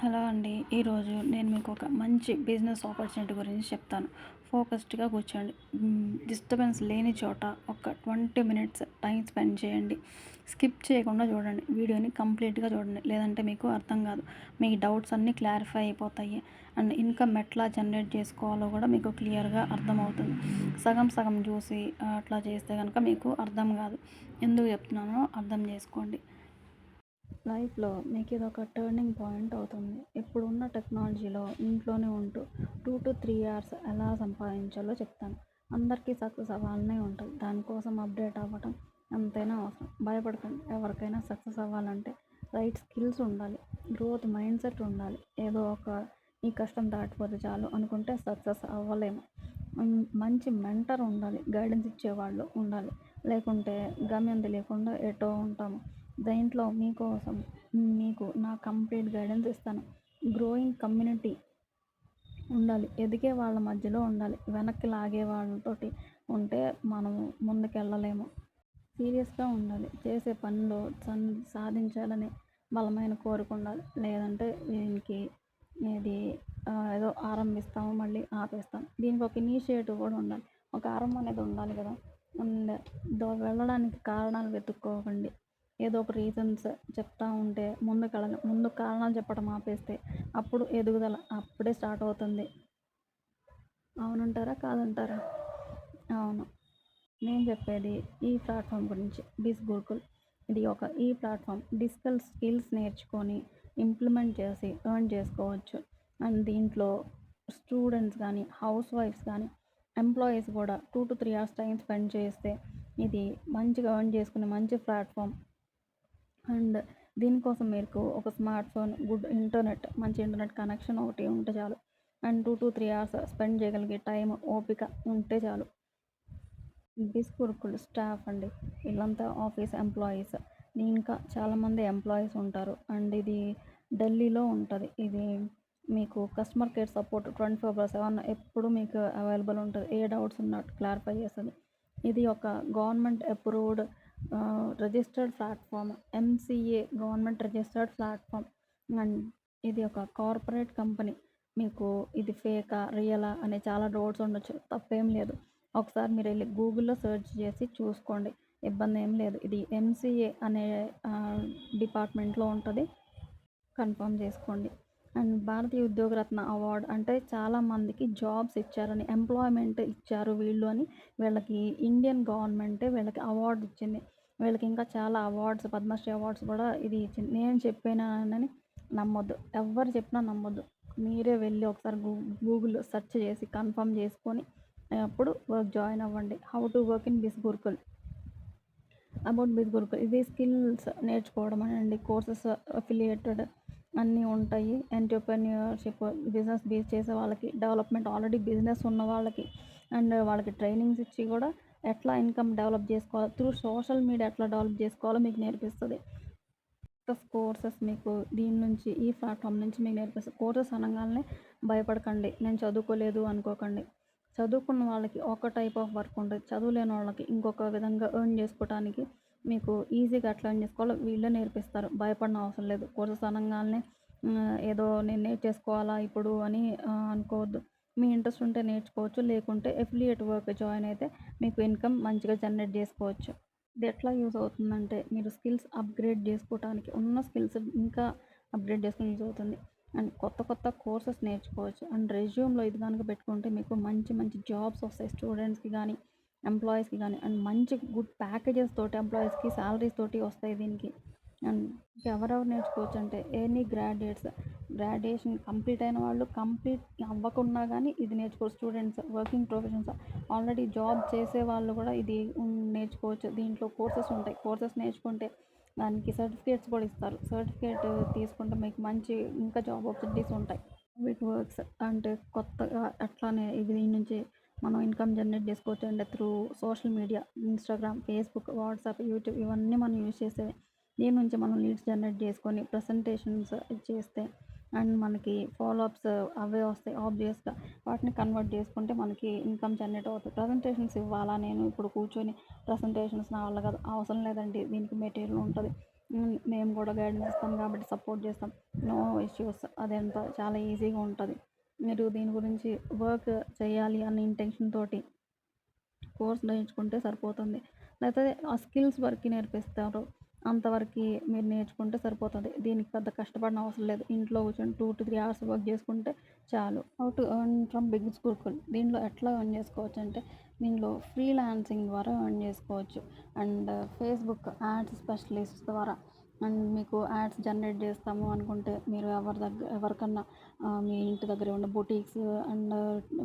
Hello అండి. ఈరోజు నేను మీకు ఒక మంచి బిజినెస్ ఆపర్చునిటీ గురించి చెప్తాను. ఫోకస్డ్‌గా కూర్చోండి. డిస్టర్బెన్స్ లేని చోట ఒక 20 మినిట్స్ టైం స్పెండ్ చేయండి. స్కిప్ చేయకుండా చూడండి. వీడియోని కంప్లీట్‌గా చూడండి. లేదంటే మీకు అర్థం కాదు. మీ డౌట్స్ అన్నీ క్లారిఫై అయిపోతాయి. అండ్ ఇన్‌కమ్ ఎట్లా జనరేట్ చేసుకోవాలో కూడా మీకు క్లియర్‌గా అర్థమవుతుంది. సగం సగం చూసి అట్లా చేస్తే గనుక మీకు అర్థం కాదు. ఎందుకు చెప్తున్నానో అర్థం చేసుకోండి. లైఫ్‌లో మీకిదొక టర్నింగ్ పాయింట్ అవుతుంది. ఇప్పుడున్న టెక్నాలజీలో ఇంట్లోనే ఉంటూ 2-3 అవర్స్ ఎలా సంపాదించాలో చెప్తాను. అందరికీ సక్సెస్ అవ్వాలనే ఉంటది. దానికోసం అప్డేట్ అవ్వటం ఎంతైనా అవసరం. భయపడకండి. ఎవరికైనా సక్సెస్ అవ్వాలంటే రైట్ స్కిల్స్ ఉండాలి. గ్రోత్ మైండ్‌సెట్ ఉండాలి. ఏదో ఒక ఈ కష్టం దాటిపోతే చాలు అనుకుంటే సక్సెస్ అవ్వలేము. మంచి మెంటర్ ఉండాలి. గైడెన్స్ ఇచ్చేవాళ్ళు ఉండాలి. లేకుంటే గమ్యం తెలియకుండా ఎటో ఉంటాము. దీంట్లో మీకోసం మీకు నా కంప్లీట్ గైడెన్స్ ఇస్తాను. గ్రోయింగ్ కమ్యూనిటీ ఉండాలి. ఎదిగే వాళ్ళ మధ్యలో ఉండాలి. వెనక్కి లాగే వాళ్ళతోటి ఉంటే మనము ముందుకెళ్ళలేము. సీరియస్‌గా ఉండాలి. చేసే పనిలో సాధించాలని బలమైన కోరిక ఉండాలి. లేదంటే దీనికి ఇది ఏదో ఆరంభిస్తాము మళ్ళీ ఆపేస్తాం. దీనికి ఒక ఇనిషియేటివ్ కూడా ఉండాలి. ఒక ఆరంభం అనేది ఉండాలి కదా! అండ్ వెళ్ళడానికి కారణాలు వెతుక్కోకండి. ఏదో ఒక రీజన్స్ చెప్తా ఉంటే ముందు కారణాలు చెప్పడం ఆపేస్తే అప్పుడు ఎదుగుదల అప్పుడే స్టార్ట్ అవుతుంది. అవునంటారా? కాదంటారా? అవును. నేను చెప్పేది ఈ ప్లాట్‌ఫామ్ గురించి. బిజ్ గురుకుల్. ఇది ఒక ఈ ప్లాట్‌ఫామ్. డిజిటల్ స్కిల్స్ నేర్చుకొని ఇంప్లిమెంట్ చేసి ఎర్న్ చేసుకోవచ్చు. అండ్ దీంట్లో స్టూడెంట్స్ కానీ, హౌస్ వైఫ్స్ కానీ, ఎంప్లాయీస్ కూడా 2-3 అవర్స్ టైం స్పెండ్ చేస్తే ఇది మంచిగా ఎర్న్ చేసుకునే మంచి ప్లాట్‌ఫామ్. అండ్ దీనికోసం మీకు ఒక స్మార్ట్ ఫోన్, గుడ్ ఇంటర్నెట్, మంచి ఇంటర్నెట్ కనెక్షన్ ఒకటి ఉంటే చాలు. అండ్ 2-3 అవర్స్ స్పెండ్ చేయగలిగే టైం, ఓపిక ఉంటే చాలు. బిస్ గురుకుల్ స్టాఫ్ అండి. వీళ్ళంతా ఆఫీస్ ఎంప్లాయీస్. ఇంకా చాలామంది ఎంప్లాయీస్ ఉంటారు. అండ్ ఇది ఢిల్లీలో ఉంటది. ఇది మీకు కస్టమర్ కేర్ సపోర్ట్ 24/7 ఎప్పుడు మీకు అవైలబుల్ ఉంటది. ఏ డౌట్స్ ఉన్నా క్లారిఫై చేస్తది. ఇది ఒక government approved registered platform. MCA government registered platform. And ఇది ఒక కార్పొరేట్ కంపెనీ. మీకు ఇది ఫేకా? రియలా? అనే చాలా డౌట్స్ ఉండొచ్చు. తప్పేం లేదు. ఒకసారి మీరెళ్ళి గూగుల్‌లో సెర్చ్ చేసి చూసుకోండి. ఇబ్బందేం లేదు. ఇది ఎంసీఏ అనే డిపార్ట్‌మెంట్‌లో ఉంటది. కన్ఫర్మ్ చేసుకోండి. అండ్ భారతీయ ఉద్యోగరత్న అవార్డ్ అంటే చాలా మందికి జాబ్స్ ఇచ్చారని, ఎంప్లాయ్‌మెంట్ ఇచ్చారు వీళ్ళు అని వీళ్ళకి ఇండియన్ గవర్నమెంటే వీళ్ళకి అవార్డ్ ఇచ్చింది. వీళ్ళకి ఇంకా చాలా అవార్డ్స్, పద్మశ్రీ అవార్డ్స్ కూడా ఇది ఇచ్చింది. నేను చెప్పానని నమ్మొద్దు. ఎవ్వరు చెప్పినా నమ్మొద్దు. మీరే వెళ్ళి ఒకసారి గూగుల్‌లో సెర్చ్ చేసి కన్ఫర్మ్ చేసుకొని అప్పుడు వర్క్ జాయిన్ అవ్వండి. How to work in Biz Gurukul. About Biz Gurukul. ఇది స్కిల్స్ నేర్చుకోవడం అండి. కోర్సెస్ అఫిలియేటెడ్ అన్నీ ఉంటాయి. ఎంటర్‌ప్రెన్యూర్‌షిప్, బిజినెస్ బేస్ చేసే వాళ్ళకి, డెవలప్‌మెంట్ ఆల్రెడీ బిజినెస్ ఉన్న వాళ్ళకి అండ్ వాళ్ళకి ట్రైనింగ్స్ ఇచ్చి కూడా ఎట్లా ఇన్‌కమ్ డెవలప్ చేసుకోవాలో, త్రూ సోషల్ మీడియా ఎట్లా డెవలప్ చేసుకోవాలో మీకు నేర్పిస్తది. కోర్సెస్ మీకు దీని నుంచి ఈ ప్లాట్‌ఫామ్ నుంచి మీకు నేర్పిస్తది. కోర్సెస్ అనంగాల్నే భయపడకండి. నేను చదువుకోలేదు అనుకోకండి. చదువుకున్న వాళ్ళకి ఒక టైప్ ఆఫ్ వర్క్ ఉంటది. చదువులేని వాళ్ళకి ఇంకొక విధంగా ఎర్న్ చేసుకోవటానికి మీకు ఈజీగా ఎట్లా ఎర్న్ చేసుకోవాలో వీళ్ళే నేర్పిస్తారు. భయపడనవసరం అవసరం లేదు. కోర్సెస్ అనంగాల్నే ఏదో నేను నేర్చేసుకోవాలా ఇప్పుడు అని అనుకోవద్దు. మీ ఇంట్రెస్ట్ ఉంటే నేర్చుకోవచ్చు. లేకుంటే అఫిలియేట్ వర్క్ జాయిన్ అయితే మీకు ఇన్‌కమ్ మంచిగా జనరేట్ చేసుకోవచ్చు. ఇది ఎట్లా యూజ్ అవుతుందంటే మీరు స్కిల్స్ అప్‌గ్రేడ్ చేసుకోవటానికి, ఉన్న స్కిల్స్ ఇంకా అప్‌గ్రేడ్ చేసుకొని యూజ్ అవుతుంది. అండ్ కొత్త కొత్త కోర్సెస్ నేర్చుకోవచ్చు. అండ్ రెజ్యూమ్‌లో ఇది గనుక పెట్టుకుంటే మీకు మంచి మంచి జాబ్స్ వస్తాయి. స్టూడెంట్స్‌కి గానీ, ఎంప్లాయీస్‌కి గానీ అండ్ మంచి గుడ్ ప్యాకేజెస్ తోటి ఎంప్లాయీస్‌కి సాలరీస్ తోటి వస్తాయి దీనికి. అండ్ ఎవరెవరు నేర్చుకోవచ్చు అంటే ఎనీ గ్రాడ్యుయేషన్ కంప్లీట్ అయిన వాళ్ళు, కంప్లీట్ అవ్వకున్నా కానీ ఇది నేర్చుకోవచ్చు. Students, working professions, already job చేసే వాళ్ళు కూడా ఇది నేర్చుకోవచ్చు. దీంట్లో కోర్సెస్ ఉంటాయి. కోర్సెస్ నేర్చుకుంటే దానికి సర్టిఫికేట్స్ కూడా ఇస్తారు. సర్టిఫికేట్ తీసుకుంటే మీకు మంచి ఇంకా జాబ్ ఆపర్చునిటీస్ ఉంటాయి. ఇట్ వర్క్స్ అంటే కొత్తగా అట్లానే ఇది దీని నుంచి మనం ఇన్‌కమ్ జనరేట్ చేసుకోవచ్చు. అంటే through social media, Instagram, Facebook, WhatsApp, YouTube ఇవన్నీ మనం యూజ్ చేసేవే. దీని నుంచి మనం లీడ్స్ జనరేట్ చేసుకొని ప్రెజెంటేషన్స్ చేస్తే అండ్ మనకి ఫాలో అప్స్ అవే వస్తాయి ఆబ్వియస్‌గా. వాటిని కన్వర్ట్ చేసుకుంటే మనకి ఇన్‌కమ్ జనరేట్ అవుతది. ప్రెజెంటేషన్స్ ఇవ్వాలా నేను ఇప్పుడు కూర్చొని ప్రెజెంటేషన్స్ నా వల్ల కాదు. అవసరం లేదండి. దీనికి మెటీరియల్ ఉంటది. మేము కూడా గైడెన్స్ ఇస్తాం కాబట్టి సపోర్ట్ చేస్తాం. No issues. అదంతా చాలా ఈజీగా ఉంటది. మీరు దీని గురించి వర్క్ చేయాలి అన్న ఇంటెన్షన్ తోటి కోర్స్ నేర్చుకుంటే సరిపోతుంది. లేకపోతే ఆ స్కిల్స్ వరకి నేర్పిస్తారు. అంతవరకి మీరు నేర్చుకుంటే సరిపోతది. దీనికి పెద్ద కష్టపడనవసరం అవసరం లేదు. ఇంట్లో కూర్చొని 2-3 అవర్స్ వర్క్ చేసుకుంటే చాలు. How to earn from Biggs Gurukul. దీనిలో ఎట్లా ఎర్న్ చేసుకోవచ్చంటే, దీనిలో ఫ్రీలాన్సింగ్ ద్వారా ఎర్న్ చేసుకోవచ్చు. అండ్ ఫేస్‌బుక్ యాడ్స్ స్పెషలిస్ట్ ద్వారా అండ్ మీకు యాడ్స్ జనరేట్ చేస్తాము అనుకుంటే, మీరు ఎవరికన్నా మీ ఇంటి దగ్గర ఉన్న బొటీక్స్ అండ్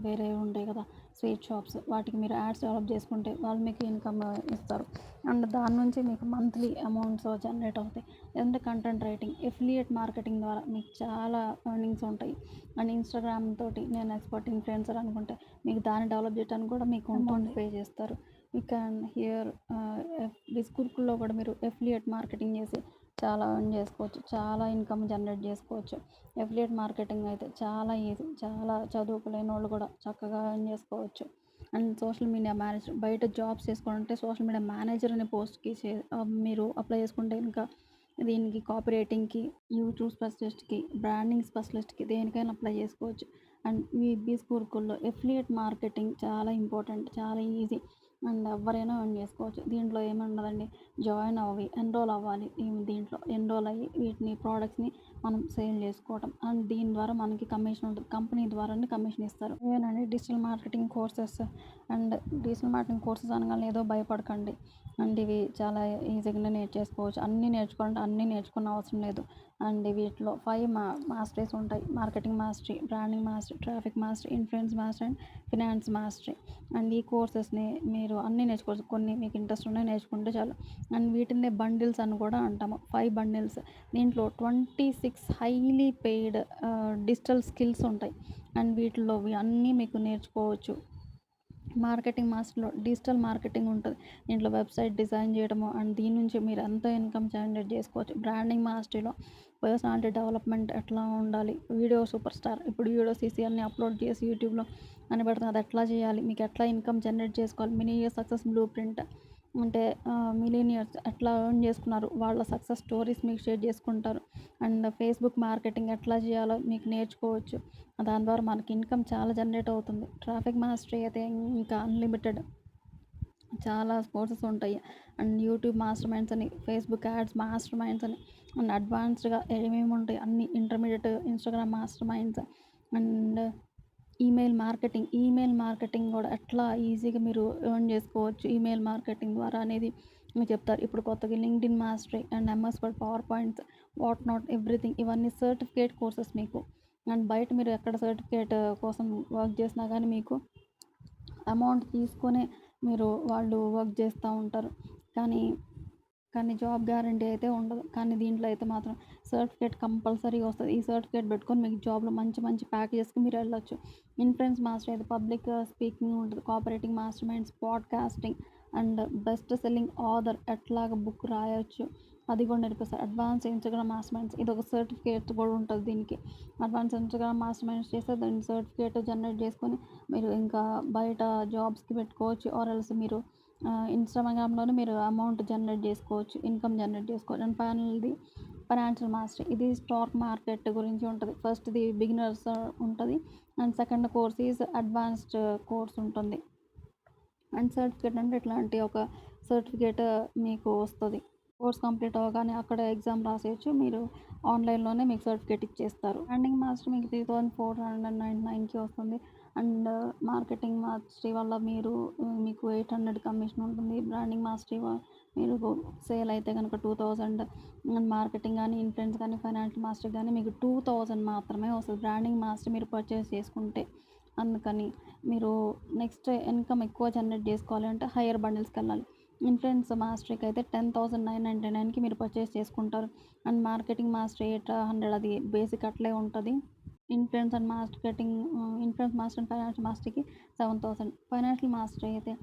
వేరేవి ఉంటాయి కదా! స్వీట్ షాప్స్ వాటికి మీరు యాడ్స్ డెవలప్ చేసుకుంటే వాళ్ళు మీకు ఇన్కమ్ ఇస్తారు. అండ్ దాని నుంచి మీకు మంత్లీ అమౌంట్స్ జనరేట్ అవుతాయి. లేదంటే కంటెంట్ రైటింగ్, ఎఫిలియేట్ మార్కెటింగ్ ద్వారా మీకు చాలా ఎర్నింగ్స్ ఉంటాయి. అండ్ ఇన్‌స్టాగ్రామ్ తోటి నేను ఎక్స్‌పర్ట్ ఇన్‌ఫ్లుయెన్సర్ అనుకుంటే మీకు దాన్ని డెవలప్ చేయడానికి కూడా మీకు అమౌంట్ పే చేస్తారు. యూ క్యాన్ హియర్ దిస్ గురుకుల్‌లో కూడా మీరు ఎఫిలియేట్ మార్కెటింగ్ చేసి చాలా ఎర్న్ చేసుకోవచ్చు. చాలా ఇన్కమ్ జనరేట్ చేసుకోవచ్చు. ఎఫిలియేట్ మార్కెటింగ్ అయితే చాలా ఈజీ. చాలా చదువుకోలేనోళ్ళు కూడా చక్కగా ఎర్న్ చేసుకోవచ్చు. అండ్ సోషల్ మీడియా మేనేజర్, బయట జాబ్స్ చేసుకోవాలంటే సోషల్ మీడియా మేనేజర్ అనే పోస్ట్‌కి మీరు అప్లై చేసుకుంటే ఇంకా దీనికి కాపీ రైటింగ్‌కి, యూట్యూబ్ స్పెషలిస్ట్‌కి, బ్రాండింగ్ స్పెషలిస్ట్‌కి దేనికైనా అప్లై చేసుకోవచ్చు. అండ్ ఈ బీస్ గురుకుల్‌లో ఎఫిలియేట్ మార్కెటింగ్ చాలా ఇంపార్టెంట్. చాలా ఈజీ. అండ్ ఎవ్వరైనా ఎర్న్ చేసుకోవచ్చు. దీంట్లో ఏముండదండి. జాయిన్ ఎన్రోల్ అవ్వాలి. దీంట్లో ఎన్రోల్ అయ్యి వీటిని ప్రోడక్ట్స్‌ని మనం సేల్ చేసుకోవటం. అండ్ దీని ద్వారా మనకి కమిషన్ ఉంటుంది. కంపెనీ ద్వారానే కమిషన్ ఇస్తారు. ఇవేనండి digital marketing courses. And digital marketing courses అనగానే ఏదో భయపడకండి. అండ్ ఇవి చాలా ఈజీగానే నేర్చేసుకోవచ్చు. అన్నీ నేర్చుకోవాలంటే అన్నీ నేర్చుకున్న అవసరం లేదు. అండ్ వీటిలో 5 మాస్టరీస్ ఉంటాయి. Marketing mastery, branding mastery, traffic mastery, influence mastery and finance mastery. And ఈ కోర్సెస్‌ని మీరు అన్నీ నేర్చుకోవచ్చు. కొన్ని మీకు ఇంట్రెస్ట్ ఉన్నాయి నేర్చుకుంటే చాలు. అండ్ వీటినే బండిల్స్ అని కూడా అంటాము. 5 బండిల్స్. దీంట్లో 26 హైలీ పెయిడ్ డిజిటల్ స్కిల్స్ ఉంటాయి. అండ్ వీటిలో అన్నీ మీకు నేర్చుకోవచ్చు. మార్కెటింగ్ మాస్టర్‌లో డిజిటల్ మార్కెటింగ్ ఉంటది. దీంట్లో వెబ్‌సైట్ డిజైన్ చేయడము అండ్ దీని నుంచి మీరు ఎంతో ఇన్కమ్ జనరేట్ చేసుకోవచ్చు. బ్రాండింగ్ మాస్టరీలో పర్సనాలిటీ డెవలప్‌మెంట్ ఎట్లా ఉండాలి, వీడియో సూపర్ స్టార్. ఇప్పుడు వీడియోస్ తీసి అన్నీ అప్‌లోడ్ చేసి యూట్యూబ్‌లో అని పెడుతున్నారు. అది ఎట్లా చేయాలి, మీకు ఎట్లా ఇన్కమ్ జనరేట్ చేసుకోవాలి, mini year success blue print అంటే మిలీనియర్స్ ఎట్లా ఎర్న్ చేసుకున్నారు, వాళ్ళ సక్సెస్ స్టోరీస్ మీకు షేర్ చేసుకుంటారు. అండ్ ఫేస్‌బుక్ మార్కెటింగ్ ఎట్లా చేయాలో మీకు నేర్చుకోవచ్చు. దాని ద్వారా మనకి ఇన్కమ్ చాలా జనరేట్ అవుతుంది. ట్రాఫిక్ మాస్టరీ అయితే ఇంకా అన్‌లిమిటెడ్. చాలా కోర్సెస్ ఉంటాయి. అండ్ యూట్యూబ్ మాస్టర్ మైండ్స్ అని, ఫేస్‌బుక్ యాడ్స్ మాస్టర్ మైండ్స్ అని అండ్ అడ్వాన్స్డ్‌గా ఏమేమి ఉంటాయి అన్నీ, intermediate Instagram master minds and email marketing కూడా ఎట్లా ఈజీగా మీరు ఎర్న్ చేసుకోవచ్చు ఈమెయిల్ మార్కెటింగ్ ద్వారా అనేది మీకు చెప్తారు. ఇప్పుడు కొత్తగా LinkedIn mastery and MS word, power points, what not everything ఇవన్నీ సర్టిఫికేట్ కోర్సెస్ మీకు. అండ్ బయట మీరు ఎక్కడ సర్టిఫికేట్ కోసం వర్క్ చేసినా కానీ మీకు అమౌంట్ తీసుకొనే మీరు వాళ్ళు వర్క్ చేస్తూ ఉంటారు. కానీ జాబ్ గ్యారంటీ అయితే ఉండదు. కానీ దీంట్లో అయితే మాత్రం సర్టిఫికేట్ కంపల్సరీగా వస్తది. ఈ సర్టిఫికేట్ పెట్టుకొని మీకు జాబ్‌లో మంచి మంచి ప్యాకేజెస్‌కి మీరెళ్ళొచ్చు. ఇన్‌ఫ్లుయెన్స్ మాస్టరీ అయితే పబ్లిక్ స్పీకింగ్ ఉంటది. Cooperating master minds, podcasting and best selling author ఎట్లాగా బుక్ రాయొచ్చు అది కూడా నేర్పిస్తారు. అడ్వాన్స్ ఇన్‌స్టాగ్రామ్ మాస్టర్ మైండ్స్ ఇదొక సర్టిఫికేట్ కూడా ఉంటది దీనికి. అడ్వాన్స్ ఇన్‌స్టాగ్రామ్ మాస్టర్ మైండ్స్ చేస్తే దాని సర్టిఫికేట్ జనరేట్ చేసుకొని మీరు ఇంకా బయట జాబ్స్‌కి పెట్టుకోవచ్చు. ఆర్ ఎల్స్ మీరు ఇన్‌స్టాగ్రామ్‌లోనే మీరు అమౌంట్ జనరేట్ చేసుకోవచ్చు. ఇన్కమ్ జనరేట్ చేసుకోవచ్చు. అండ్ ఫైనల్‌ది ఫైనాన్షియల్ మాస్టరీ. ఇది స్టాక్ మార్కెట్ గురించి ఉంటది. ఫస్ట్‌ది బిగినర్స్ ఉంటది. And second course is advanced course ఉంటుంది. అండ్ సర్టిఫికేట్ అంటే ఇట్లాంటి ఒక సర్టిఫికేట్ మీకు వస్తది. కోర్స్ కంప్లీట్ అవ్వగానే అక్కడ ఎగ్జామ్ రాసేయొచ్చు. మీరు ఆన్‌లైన్‌లోనే మీకు సర్టిఫికేట్ ఇచ్చేస్తారు. బ్రాండింగ్ మాస్టరీ మీకు 3499కి వస్తుంది. అండ్ మార్కెటింగ్ మాస్టరీ వల్ల మీకు 800 కమిషన్ ఉంటుంది. బ్రాండింగ్ మాస్టరీ మీరు సేల్ అయితే గనుక 2000 అండ్ మార్కెటింగ్ గానీ, ఇన్‌ఫ్లుయెన్స్ గానీ, ఫైనాన్షియల్ మాస్టరీ గానీ మీకు 2000 మాత్రమే వస్తది. బ్రాండింగ్ మాస్టరీ మీరు పర్చేస్ చేసుకుంటే. అందుకని మీరు నెక్స్ట్ ఇన్కమ్ ఎక్కువ జనరేట్ చేసుకోవాలి అంటే హైయర్ బండిల్స్‌కెళ్ళాలి. ఇన్‌ఫ్లుయెన్స్ మాస్టరీకి అయితే 10,999కి మీరు పర్చేస్ చేసుకుంటారు. అండ్ మార్కెటింగ్ మాస్టరీ 800 అది బేసిక్ అట్లే ఉంటది. ఇన్‌ఫ్లుయెన్స్ మాస్టర్ అండ్ ఫైనాన్షియల్ మాస్టరీకి 7,000. ఫైనాన్షియల్ మాస్టరీ అయితే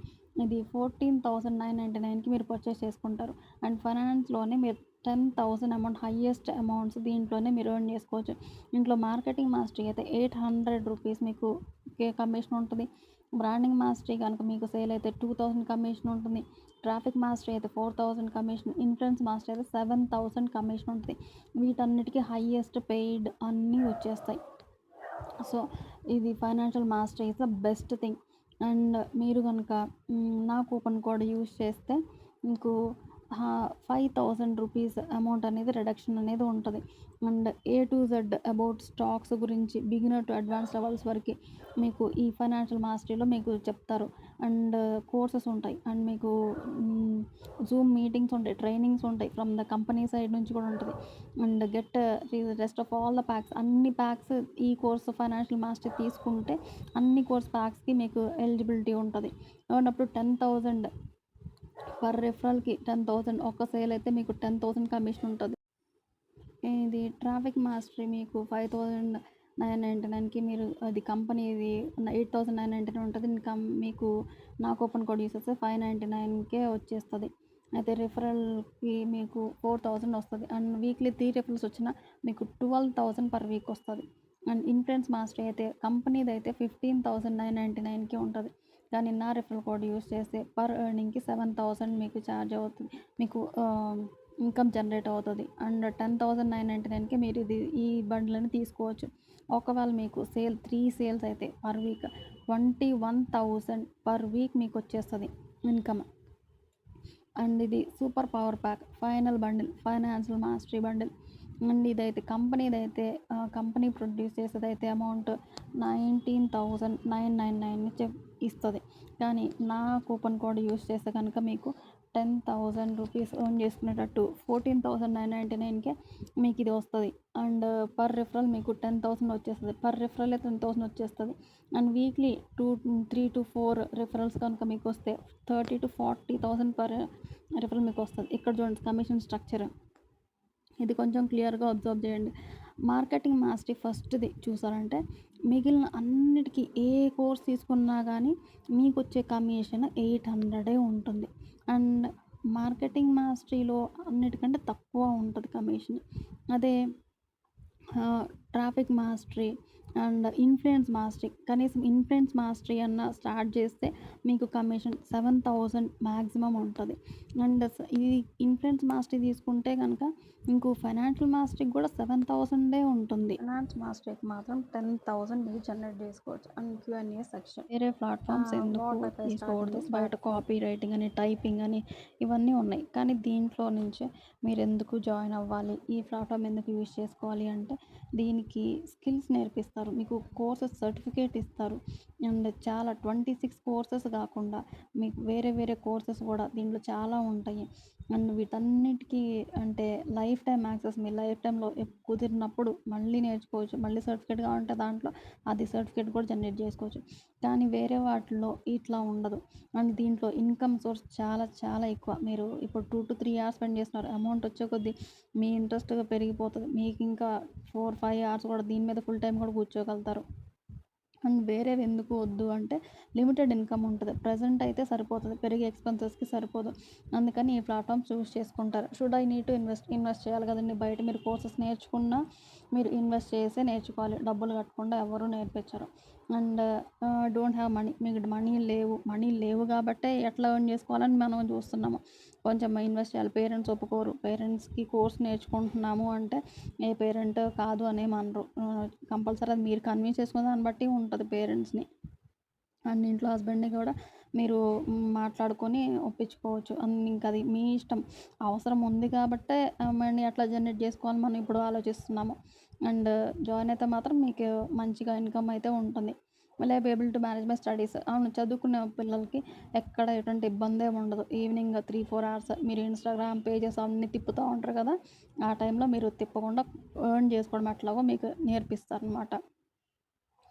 ఇది 14,999కి మీరు పర్చేస్ చేసుకుంటారు. అండ్ ఫైనాన్స్‌లోనే మీరు 10,000 అమౌంట్ హైయెస్ట్ అమౌంట్స్ దీంట్లోనే మీరు ఎర్న్ చేసుకోవచ్చు. ఇంట్లో మార్కెటింగ్ మాస్టరీ అయితే 800 రూపీస్ మీకు కమిషన్ ఉంటది. బ్రాండింగ్ మాస్టరీ గనుక మీకు సేల్ అయితే 2,000 కమిషన్ ఉంటుంది. ట్రాఫిక్ మాస్టర్ అయితే 4000 కమిషన్, ఇన్ఫ్లుయెన్స్ మాస్టర్ అయితే 7000 కమిషన్ ఉంటుంది. వీటన్నిటికీ హైయెస్ట్ పెయిడ్ అన్నీ వచ్చేస్తాయి. సో ఇది financial master is the best thing. And మీరు కనుక నా కూపన్ కోడ్ యూజ్ చేస్తే మీకు 5000 రూపీస్ అమౌంట్ అనేది రిడక్షన్ అనేది ఉంటుంది. And A to Z about stocks గురించి బిగినర్ టు అడ్వాన్స్ లెవెల్స్ వరకు మీకు ఈ ఫైనాన్షియల్ మాస్టరీలో మీకు చెప్తారు. అండ్ కోర్సెస్ ఉంటాయి. అండ్ మీకు జూమ్ మీటింగ్స్ ఉంటాయి, ట్రైనింగ్స్ ఉంటాయి, ఫ్రమ్ ద కంపెనీ సైడ్ నుంచి కూడా ఉంటుంది. And get rest of all the packs, అన్ని ప్యాక్స్ ఈ కోర్స్ ఫైనాన్షియల్ మాస్టర్ తీసుకుంటే అన్ని కోర్స్ ప్యాక్స్కి మీకు ఎలిజిబిలిటీ ఉంటుంది. అప్పుడు 10,000 పర్ రెఫరల్కి 10,000, ఒక సేల్ అయితే మీకు 10,000 కమిషన్ ఉంటుంది. ఇది ట్రాఫిక్ మాస్టరీ మీకు 5,999కి మీరు అది కంపెనీది 8,999 ఉంటుంది. మీకు నా కూపన్ కోడ్ యూస్ చేస్తే 599కే వచ్చేస్తుంది. అయితే రిఫరల్కి మీకు 4,000 వస్తుంది. అండ్ వీక్లీ 3 రిఫరల్స్ వచ్చినా మీకు 12,000 పర్ వీక్ వస్తుంది. అండ్ ఇన్ఫ్లుయెన్స్ మాస్టరీ అయితే కంపెనీది అయితే 15,999కి ఉంటుంది. కానీ నా రిఫరల్ కోడ్ యూస్ చేస్తే పర్ ఎర్నింగ్కి 7,000 మీకు ఛార్జ్ అవుతుంది, మీకు ఇన్కమ్ జనరేట్ అవుతుంది. అండ్ 10,999కి మీరు ఈ బండ్లని తీసుకోవచ్చు. ఒకవేళ మీకు 3 సేల్స్ అయితే పర్ వీక్ 21,000 పర్ వీక్ మీకు వచ్చేస్తుంది ఇన్కమ్. అండ్ ఇది super power pack final bundle, financial mastery bundle. And ఇదైతే కంపెనీదైతే కంపెనీ ప్రొడ్యూస్ చేసేదైతే అమౌంట్ 19,999 ఇస్తుంది. కానీ నా కూపన్ కోడ్ యూస్ చేస్తే కనుక మీకు 10,000 రూపీస్ ఎర్న్ చేసుకునేటట్టు 14,999కే మీకు ఇది వస్తుంది. అండ్ పర్ రిఫరల్ మీకు 10,000 వచ్చేస్తుంది. పర్ రిఫరల్ 10,000 వచ్చేస్తుంది. అండ్ వీక్లీ 3 to 4 రిఫరల్స్ కనుక మీకు వస్తే 30,000 to 40,000 పర్ రిఫరల్ మీకు వస్తుంది. ఇక్కడ చూడండి కమిషన్ స్ట్రక్చర్, ఇది కొంచెం క్లియర్గా అబ్జర్వ్ చేయండి. మార్కెటింగ్ మాస్టరీ ఫస్ట్ది చూసారంటే మిగిలిన అన్నిటికీ ఏ కోర్స్ తీసుకున్నా కానీ మీకు వచ్చే కమిషన్ 800 ఉంటుంది. అండ్ మార్కెటింగ్ మాస్టరీలో అన్నిటికంటే తక్కువ ఉంటుంది కమిషన్. అదే traffic mastery and influence mastery, కనీసం ఇన్ఫ్లుయెన్స్ మాస్టరీ అన్న స్టార్ట్ చేస్తే మీకు కమిషన్ 7,000 మ్యాక్సిమం ఉంటుంది. అండ్ ఈ ఇన్ఫ్లుయెన్స్ మాస్టరీ తీసుకుంటే కనుక ఇంకో ఫైనాన్షియల్ మాస్టరీకి కూడా 7,000 ఉంటుంది. ఫైనాన్స్ మాస్టరీకి మాత్రం 10,000 మీరు జనరేట్ చేసుకోవచ్చు. అండ్ Q&A సెక్షన్, వేరే ప్లాట్ఫామ్స్ ఎందుకు తీసుకోకూడదు, బయట కాపీ రైటింగ్ అని, టైపింగ్ అని ఇవన్నీ ఉన్నాయి. కానీ దీంట్లో నుంచి మీరు ఎందుకు జాయిన్ అవ్వాలి, ఈ ప్లాట్ఫామ్ ఎందుకు యూజ్ చేసుకోవాలి అంటే దీనికి స్కిల్స్ నేర్పిస్తారు, మీకు కోర్సెస్ సర్టిఫికేట్ ఇస్తారు. అండ్ చాలా 26 కోర్సెస్ కాకుండా మీకు వేరే వేరే కోర్సెస్ కూడా దీంట్లో చాలా ఉంటాయి. అండ్ వీటన్నిటికీ అంటే లైఫ్ టైం యాక్సెస్, మీ లైఫ్ టైంలో కుదిరినప్పుడు మళ్ళీ నేర్చుకోవచ్చు. మళ్ళీ సర్టిఫికేట్ కావాలంటే దాంట్లో అది సర్టిఫికేట్ కూడా జనరేట్ చేసుకోవచ్చు. కానీ వేరే వాటిల్లో ఇట్లా ఉండదు. అండ్ దీంట్లో ఇన్కమ్ సోర్స్ చాలా చాలా ఎక్కువ. మీరు ఇప్పుడు 2 to 3 hours స్పెండ్ చేస్తున్నారు, అమౌంట్ వచ్చే కొద్దీ మీ ఇంట్రెస్ట్గా పెరిగిపోతుంది. మీకు ఇంకా 4-5 hours కూడా దీని మీద ఫుల్ టైం కూడా కూర్చోగలుగుతారు. అండ్ వేరేవి ఎందుకు వద్దు అంటే లిమిటెడ్ ఇన్కమ్ ఉంటుంది. ప్రజెంట్ అయితే సరిపోతుంది, పెరిగే ఎక్స్పెన్సెస్కి సరిపోదు. అందుకని ఈ ప్లాట్ఫామ్ చూస్ చేసుకుంటారు. Should I need to invest చేయాలి కదండి. బయట మీరు కోర్సెస్ నేర్చుకున్నా మీరు ఇన్వెస్ట్ చేసే నేర్చుకోవాలి, డబ్బులు కట్టకుండా ఎవరు నేర్పించరు. అండ్ డోంట్ హ్యావ్ మనీ, మీకు మనీ లేవు కాబట్టే ఎట్లా ఎర్న్ చేసుకోవాలని మనం చూస్తున్నాము. కొంచెం ఇన్వెస్ట్ చేయాలి, పేరెంట్స్ ఒప్పుకోరు. పేరెంట్స్కి కోర్స్ నేర్చుకుంటున్నాము అంటే ఏ పేరెంట్ కాదు అనేమనరు. కంపల్సరీ అది మీరు కన్విన్స్ చేసుకునే దాన్ని బట్టి ఉంటుంది పేరెంట్స్ని. అండ్ ఇంట్లో హస్బెండ్ని కూడా మీరు మాట్లాడుకొని ఒప్పించుకోవచ్చు. ఇంకా అది మీ ఇష్టం. అవసరం ఉంది కాబట్టే మనీ ఎట్లా జనరేట్ చేసుకోవాలి మనం ఇప్పుడు ఆలోచిస్తున్నాము. అండ్ జాయిన్ అయితే మాత్రం మీకు మంచిగా ఇన్కమ్ అయితే ఉంటుంది. మళ్ళీ able to manage my studies, అవును చదువుకునే పిల్లలకి ఎక్కడ ఎటువంటి ఇబ్బంది ఉండదు. ఈవినింగ్ 3-4 hours మీరు ఇన్స్టాగ్రామ్ పేజెస్ అన్నీ తిప్పుతూ ఉంటారు కదా, ఆ టైంలో మీరు తిప్పకుండా ఎర్న్ చేసుకోవడం ఎట్లాగో మీకు నేర్పిస్తారనమాట.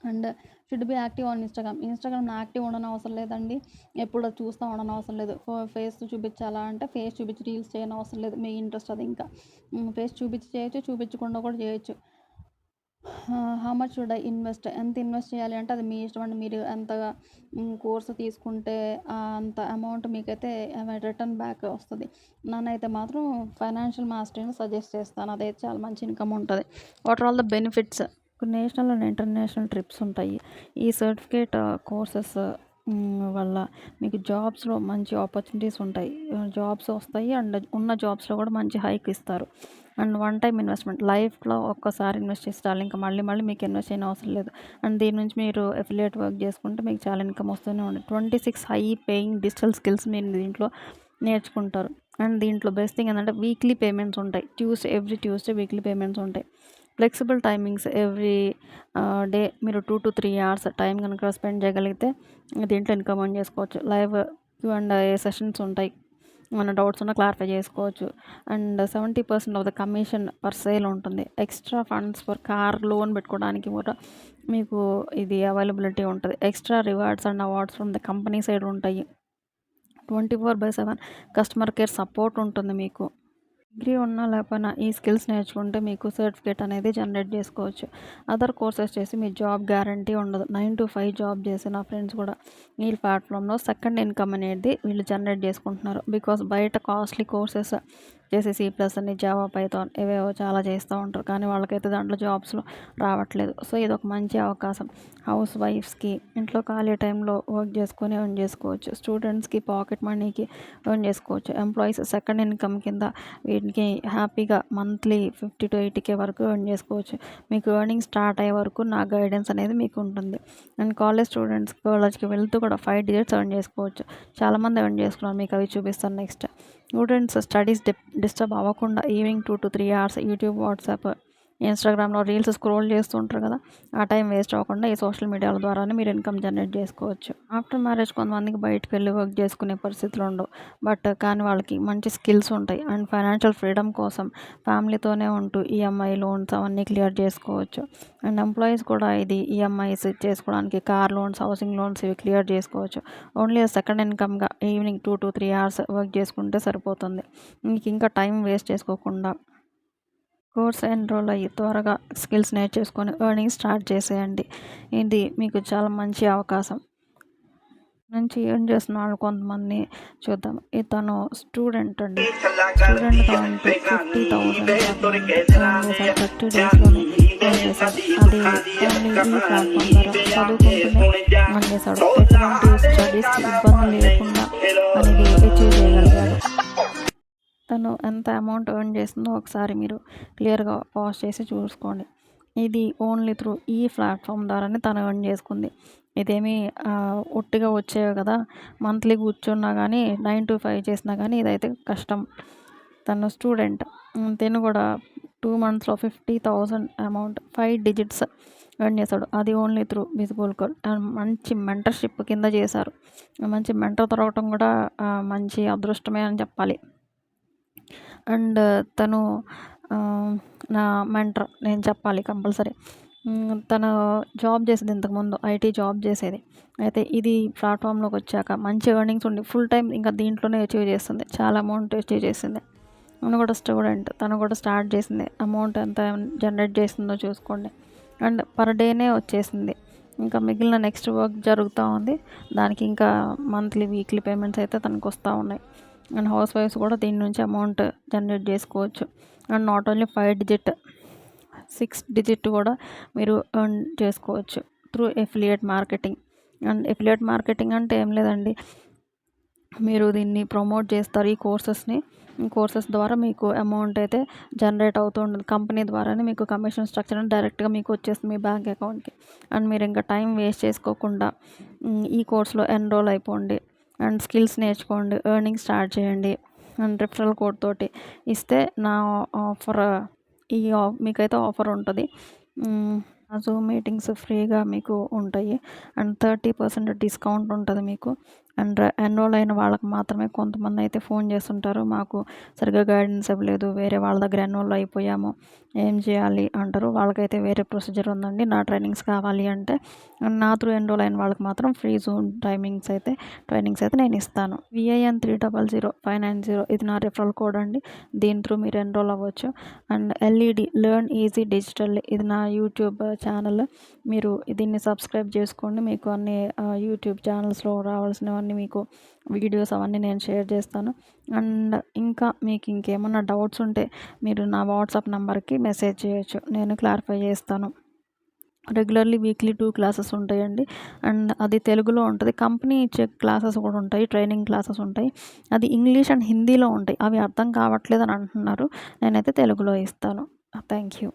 And should be active on ఇన్స్టాగ్రామ్లో యాక్టివ్ ఉండని అవసరం లేదండి. ఎప్పుడు చూస్తూ ఉండని అవసరం లేదు. ఫేస్ చూపించాలా అంటే ఫేస్ చూపించి రీల్స్ చేయని అవసరం లేదు. మీ ఇంట్రెస్ట్ అది. ఇంకా ఫేస్ చూపించి చేయొచ్చు, చూపించకుండా కూడా చేయొచ్చు. How much should I invest, ఎంత ఇన్వెస్ట్ చేయాలి అంటే అది మీ ఇష్టం అండి. మీరు ఎంతగా కోర్సు తీసుకుంటే అంత అమౌంట్ మీకైతే రిటర్న్ బ్యాక్ వస్తుంది. నన్నైతే మాత్రం ఫైనాన్షియల్ మాస్టరీని సజెస్ట్ చేస్తాను, అదైతే చాలా మంచి ఇన్కమ్ ఉంటుంది. What are all the benefits, national and international trips ఉంటాయి. ఈ సర్టిఫికేట్ కోర్సెస్ వల్ల మీకు జాబ్స్‌లో మంచి ఆపర్చునిటీస్ ఉంటాయి. జాబ్స్ వస్తాయి. అండ్ ఉన్న జాబ్స్‌లో కూడా మంచి హైక్ ఇస్తారు. అండ్ వన్ టైమ్ ఇన్వెస్ట్‌మెంట్ లైఫ్‌లో ఒక్కసారి ఇన్వెస్ట్ చేసి చాలు. ఇంకా మళ్ళీ మళ్ళీ మీకు ఇన్వెస్ట్ చేయని అవసరం లేదు. అండ్ దీని నుంచి మీరు అఫిలియేట్ వర్క్ చేసుకుంటే మీకు చాలా ఇన్‌కమ్ వస్తూనే ఉంది. 26 హై పేయింగ్ డిజిటల్ స్కిల్స్ మీరు దీంట్లో నేర్చుకుంటారు. అండ్ దీంట్లో బెస్ట్ థింగ్ ఏంటంటే వీక్లీ పేమెంట్స్ ఉంటాయి. ఎవ్రీ ట్యూస్‌డే వీక్లీ పేమెంట్స్ ఉంటాయి. ఫ్లెక్సిబుల్ టైమింగ్స్ ఎవ్రీ డే మీరు 2-3 అవర్స్ టైం గనుక స్పెండ్ చేయగలిగితే దీంట్లో ఇన్‌కమ్ ఎర్న్ చేసుకోవచ్చు. లైవ్ Q&A సెషన్స్ ఉంటాయి. ఏమన్నా డౌట్స్ ఉన్నా క్లారిఫై చేసుకోవచ్చు. And 70% of the commission per sale ఉంటుంది. Extra funds for car loan పెట్టుకోవడానికి కూడా మీకు ఇది అవైలబిలిటీ ఉంటది. Extra rewards and awards from the company side ఉంటాయి. 24/7 కస్టమర్ కేర్ సపోర్ట్ ఉంటుంది మీకు. డిగ్రీ ఉన్నా లేకపోయినా ఈ స్కిల్స్ నేర్చుకుంటే మీకు సర్టిఫికేట్ అనేది జనరేట్ చేసుకోవచ్చు. అదర్ కోర్సెస్ చేసి మీ జాబ్ గ్యారంటీ ఉండదు. 9-5 జాబ్ చేసి నా ఫ్రెండ్స్ కూడా ఈ ప్లాట్ఫామ్లో సెకండ్ ఇన్కమ్ అనేది వీళ్ళు జనరేట్ చేసుకుంటున్నారు. బికాస్ బయట కాస్ట్లీ కోర్సెస్ చేసి C+ అని, జావా, పైథాన్ ఇవేవో చాలా చేస్తూ ఉంటారు. కానీ వాళ్ళకైతే దాంట్లో జాబ్స్‌లో రావట్లేదు. సో ఇదొక మంచి అవకాశం. హౌస్ వైఫ్స్‌కి ఇంట్లో ఖాళీ టైంలో వర్క్ చేసుకొని ఎర్న్ చేసుకోవచ్చు. స్టూడెంట్స్‌కి పాకెట్ మనీకి ఎర్న్ చేసుకోవచ్చు. ఎంప్లాయీస్ సెకండ్ ఇన్కమ్ కింద వీటికి హ్యాపీగా మంత్లీ 50-80K వరకు ఎర్న్ చేసుకోవచ్చు. మీకు ఎర్నింగ్ స్టార్ట్ అయ్యే వరకు నా గైడెన్స్ అనేది మీకు ఉంటుంది. అండ్ కాలేజ్ స్టూడెంట్స్ కాలేజ్‌కి వెళ్తూ కూడా 5 డిజిట్స్ ఎర్న్ చేసుకోవచ్చు. చాలామంది ఎర్న్ చేసుకున్నారు. మీకు అవి చూపిస్తాను నెక్స్ట్. స్టూడెంట్స్ స్టడీస్ డిస్టర్బ్ అవ్వకుండా ఈవినింగ్ 2-3 అవర్స్ యూట్యూబ్, వాట్సాప్, ఇన్‌స్టాగ్రామ్‌లో రీల్స్ స్క్రోల్ చేస్తూ ఉంటారు కదా! ఆ టైం వేస్ట్ అవ్వకుండా ఈ సోషల్ మీడియాల ద్వారానే మీరు ఇన్కమ్ జనరేట్ చేసుకోవచ్చు. ఆఫ్టర్ మ్యారేజ్ కొంతమందికి బయటికెళ్ళి వర్క్ చేసుకునే పరిస్థితులు ఉండవు. కానీ వాళ్ళకి మంచి స్కిల్స్ ఉంటాయి. అండ్ ఫైనాన్షియల్ ఫ్రీడమ్ కోసం ఫ్యామిలీతోనే ఉంటూ ఈఎంఐ లోన్స్ అవన్నీ క్లియర్ చేసుకోవచ్చు. అండ్ ఎంప్లాయీస్ కూడా ఇది ఈఎంఐస్ చేసుకోవడానికి కార్ లోన్స్, హౌసింగ్ లోన్స్ ఇవి క్లియర్ చేసుకోవచ్చు. ఓన్లీ సెకండ్ ఇన్కమ్‌గా ఈవినింగ్ 2-3 అవర్స్ వర్క్ చేసుకుంటే సరిపోతుంది. మీకు ఇంకా టైం వేస్ట్ చేసుకోకుండా కోర్స్ ఎన్రోల్ అయ్యి త్వరగా స్కిల్స్ నేర్చేసుకొని ఎర్నింగ్ స్టార్ట్ చేసేయండి. ఇది మీకు చాలా మంచి అవకాశం. నుంచి ఎర్న్ చేస్తున్న వాళ్ళు కొంతమందిని చూద్దాం. ఇతను స్టూడెంట్ అండి. స్టూడెంట్‌గా ఉంటూ 50,000 పర్ మంత్ ఎర్న్ చేశాడు. 30 డేస్‌లోనే ఎర్న్ చేశాడు. అది ఓన్లీ ఈ ప్లాట్‌ఫామ్ ద్వారా చదువుకుంటూనే ఎర్న్ చేశాడు. ఎటువంటి స్టడీస్‌కి ఇబ్బంది లేకుండా అనేది అచీవ్ చేయగలిగాడు. తను ఎంత అమౌంట్ ఎర్న్ చేసిందో ఒకసారి మీరు క్లియర్‌గా పాజ్ చేసి చూసుకోండి. ఇది ఓన్లీ త్రూ ఈ ప్లాట్‌ఫామ్ ద్వారానే తను ఎర్న్ చేసుకుంది. ఇదేమీ ఉట్టిగా వచ్చేవి కదా! మంత్లీ కూర్చున్నా గానీ 9-5 చేసినా గానీ ఇదైతే కష్టం. తను స్టూడెంట్. తిను కూడా 2 మంత్స్‌లో 50,000 అమౌంట్ 5 డిజిట్స్ ఎర్న్ చేశాడు. అది only through visible core. And మంచి మెంటర్‌షిప్ కింద చేశారు. మంచి మెంటర్ దొరకటం కూడా మంచి అదృష్టమే అని చెప్పాలి. అండ్ తను నా మెంటర్ నేను చెప్పాలి కంపల్సరీ. తను జాబ్ చేసేది ఇంతకుముందు ఐటీ జాబ్ చేసేది. అయితే ఇది ప్లాట్‌ఫామ్‌లోకి వచ్చాక మంచి ఎర్నింగ్స్ ఉండి ఫుల్ టైమ్ ఇంకా దీంట్లోనే అచీవ్ చేస్తుంది. చాలా అమౌంట్ అచీవ్ చేసింది. తను కూడా స్టూడెంట్. తను కూడా స్టార్ట్ చేసింది. అమౌంట్ ఎంత జనరేట్ చేసిందో చూసుకోండి. అండ్ పర్ డేనే వచ్చేసింది. ఇంకా మిగిలిన నెక్స్ట్ వర్క్ జరుగుతూ ఉంది. దానికి ఇంకా మంత్లీ, వీక్లీ పేమెంట్స్ అయితే తనకు వస్తూ ఉన్నాయి. అండ్ హౌస్ వైఫ్స్ కూడా దీని నుంచి అమౌంట్ జనరేట్ చేసుకోవచ్చు. And not only 5 digit 6 digit కూడా మీరు ఎర్న్ చేసుకోవచ్చు through affiliate marketing. And affiliate marketing అంటే ఏం లేదండి. మీరు దీన్ని ప్రమోట్ చేస్తారు ఈ కోర్సెస్‌ని. కోర్సెస్ ద్వారా మీకు అమౌంట్ అయితే జనరేట్ అవుతూ ఉంటుంది. కంపెనీ ద్వారానే మీకు కమిషన్ స్ట్రక్చర్ అని డైరెక్ట్‌గా మీకు వచ్చేస్తుంది మీ బ్యాంక్ అకౌంట్‌కి. అండ్ మీరు ఇంకా టైం వేస్ట్ చేసుకోకుండా ఈ కోర్స్‌లో ఎన్రోల్ అయిపోండి. అండ్ స్కిల్స్ నేర్చుకోండి. ఎర్నింగ్ స్టార్ట్ చేయండి. అండ్ రిఫరల్ కోడ్ తోటి ఇస్తే నా ఆఫర్ మీకైతే ఆఫర్ ఉంటది. జూమ్ మీటింగ్స్ ఫ్రీగా మీకు ఉంటాయి. అండ్ 30% డిస్కౌంట్ ఉంటది మీకు. అండ్ ఎన్రోల్ అయిన వాళ్ళకి మాత్రమే కొంతమందయితే ఫోన్ చేస్తుంటారు. మాకు సరిగ్గా గైడెన్స్ ఇవ్వలేదు. వేరే వాళ్ళ దగ్గర ఎన్రోల్ అయిపోయాము. ఏం చేయాలి అంటారు. వాళ్ళకైతే వేరే ప్రొసీజర్ ఉందండి. నా ట్రైనింగ్స్ కావాలి అంటే నా త్రూ ఎన్రోల్ అయిన వాళ్ళకి మాత్రం ఫ్రీ జూమ్ ట్రైనింగ్స్ అయితే నేను ఇస్తాను. VIN300590 ఇది నా రిఫరల్ కోడ్ అండి. దీని త్రూ మీరు ఎన్రోల్ అవ్వచ్చు. And LED learn easy digital ఇది నా యూట్యూబ్ ఛానల్. మీరు దీన్ని సబ్స్క్రైబ్ చేసుకోండి. మీకు అన్ని యూట్యూబ్ ఛానల్స్‌లో రావాల్సినవన్నీ మీకు వీడియోస్ అవన్నీ నేను షేర్ చేస్తాను. అండ్ ఇంకా మీకు ఇంకేమన్నా డౌట్స్ ఉంటే మీరు నా వాట్సాప్ నంబర్‌కి మెసేజ్ చేయొచ్చు. నేను క్లారిఫై చేస్తాను. రెగ్యులర్లీ వీక్లీ 2 క్లాసెస్ ఉంటాయండి. అండ్ అది తెలుగులో ఉంటది. కంపెనీ ఇచ్చే క్లాసెస్ కూడా ఉంటాయి. ట్రైనింగ్ క్లాసెస్ ఉంటాయి. అది ఇంగ్లీష్ అండ్ హిందీలో ఉంటాయి. అవి అర్థం కావట్లేదని అంటున్నారు. నేనైతే తెలుగులో ఇస్తాను. Thank you.